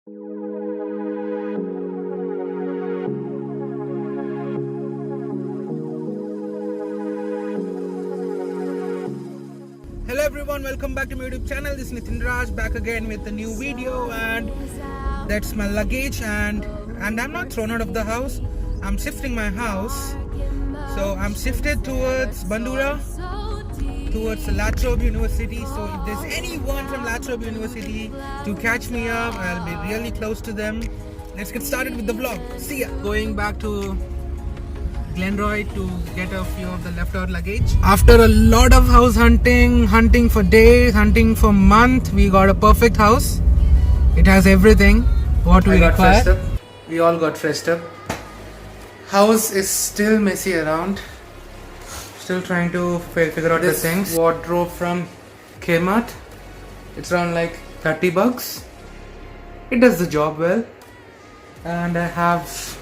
Hello everyone, welcome back to my YouTube channel. This is Nitin Raj back again with a new video, and that's my luggage and I'm not thrown out of the house. I'm shifting my house. So I'm shifted towards Bandura, towards the lateobe University. So if there's anyone from lateobe University to catch me up, I'll be really close to them. Let's get started with the vlog. See ya. Going back to Glenroy to get a few of the leftover luggage. After a lot of house hunting for days, hunting for months, we got a perfect house. It has everything what we require. We all got dressed up. House is still messy around. Still trying to figure out the things. Wardrobe from Kmart. It's around like $30. It does the job well. And I have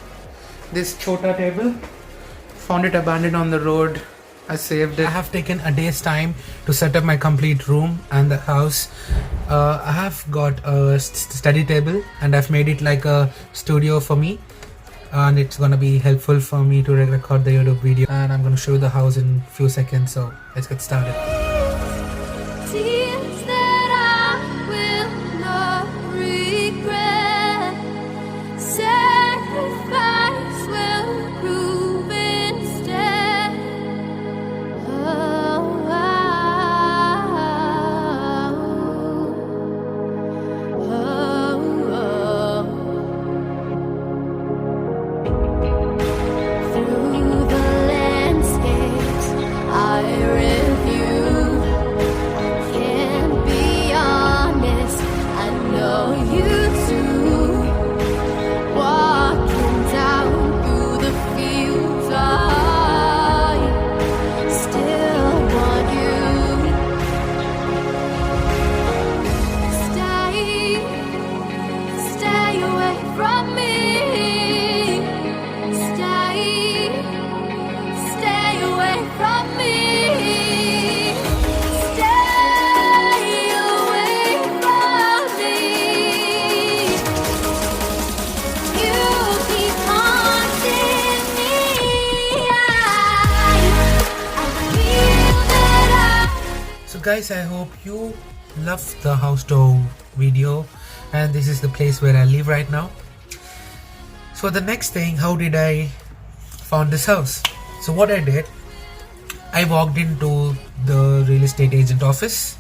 this chota table. Found it abandoned on the road. I saved it. I have taken a day's time to set up my complete room and the house. I have got a study table and I've made it like a studio for me, and it's gonna be helpful for me to record the YouTube video, and I'm gonna show you the house in a few seconds. So let's get started. Guys, I hope you love the house tour video, and this is the place where I live right now. So the next thing, how did I found this house? So what I did, I walked into the real estate agent office.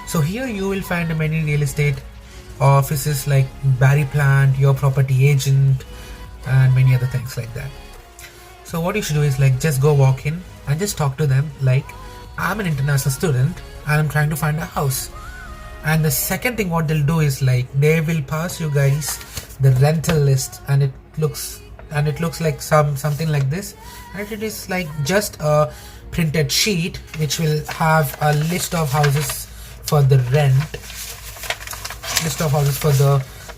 So here you will find many real estate offices like Barry Plant, Your Property Agent, and many other things like that. So what you should do is like just go walk in and just talk to them like, I'm an international student and I'm trying to find a house. And the second thing what they'll do is like they will pass you guys the rental list, and it looks like something like this, and it is like just a printed sheet which will have a list of houses for the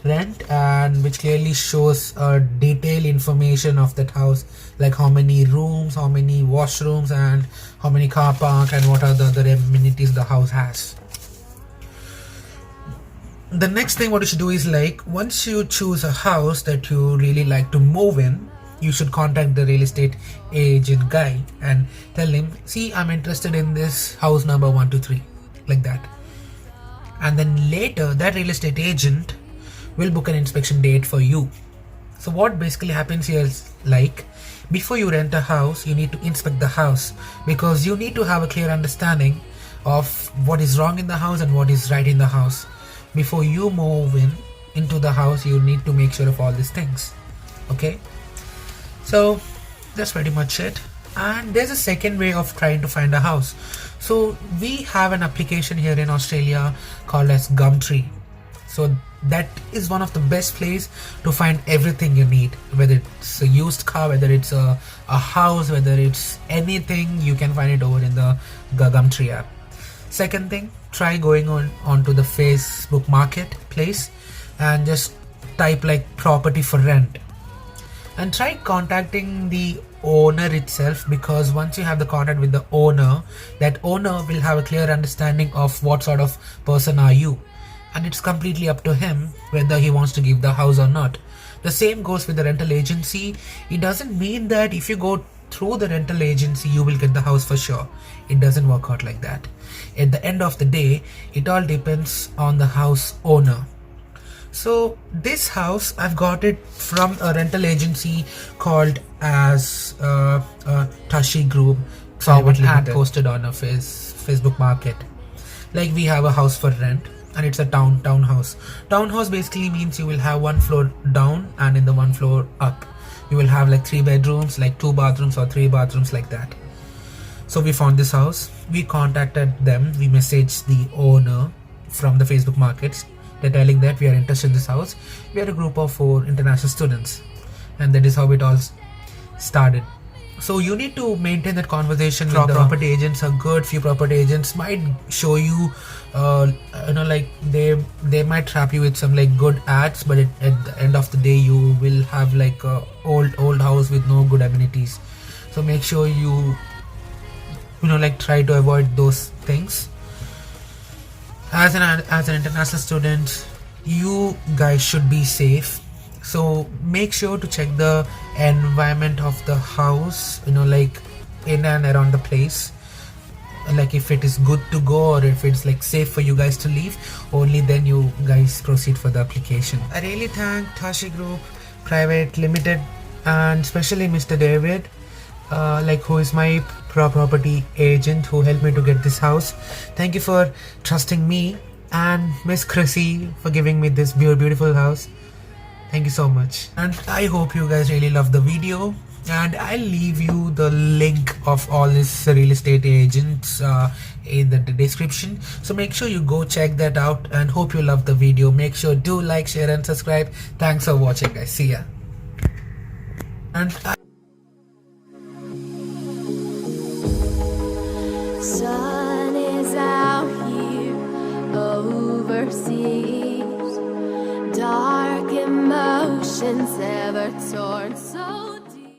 rent, and which clearly shows detailed information of that house, like how many rooms, how many washrooms, and how many car park, and what are the other amenities the house has. The next thing what you should do is like once you choose a house that you really like to move in, you should contact the real estate agent guy and tell him, see, I'm interested in this house number 123, like that. And then later that real estate agent will book an inspection date for you. So what basically happens here is like, before you rent a house, you need to inspect the house, because you need to have a clear understanding of what is wrong in the house and what is right in the house. Before you move into the house, you need to make sure of all these things. Okay, so that's pretty much it. And there's a second way of trying to find a house. So we have an application here in Australia called as Gumtree. So that is one of the best place to find everything you need, whether it's a used car, whether it's a house, whether it's anything, you can find it over in the Gumtree app. Second thing, try going onto the Facebook marketplace and just type like property for rent, and try contacting the owner itself, because once you have the contact with the owner, that owner will have a clear understanding of what sort of person are you, and it's completely up to him whether he wants to give the house or not. The same goes with the rental agency. It doesn't mean that if you go through the rental agency you will get the house for sure. It doesn't work out like that. At the end of the day, it all depends on the house owner. So this house, I've got it from a rental agency called as Tashi Group. So an ad posted on a Facebook Market. Like, we have a house for rent, and it's a townhouse. Townhouse basically means you will have one floor down and in the one floor up. You will have like 3 bedrooms, like 2 bathrooms or 3 bathrooms, like that. So we found this house. We contacted them. We messaged the owner from the Facebook Markets. They're telling that we are interested in this house. We are a group of 4 international students, and that is how it all started. So you need to maintain that conversation with the property agents. Are good. Few property agents might show you, like they might trap you with some like good ads, but at the end of the day you will have like a old house with no good amenities. So make sure you like try to avoid those things. As an international student, you guys should be safe. So make sure to check the environment of the house, like in and around the place. Like if it is good to go or if it's like safe for you guys to leave, only then you guys proceed for the application. I really thank Tashi Group Private Limited and especially Mr. David, who is my property agent who helped me to get this house. Thank you for trusting me, and Miss Chrissy for giving me this beautiful house. Thank you so much, and I hope you guys really love the video, and I'll leave you the link of all these real estate agents in the description, so make sure you go check that out, and hope you love the video. Make sure do like, share and subscribe. Thanks for watching, guys. See ya. And sun is out here overseas, dark emotions ever torn so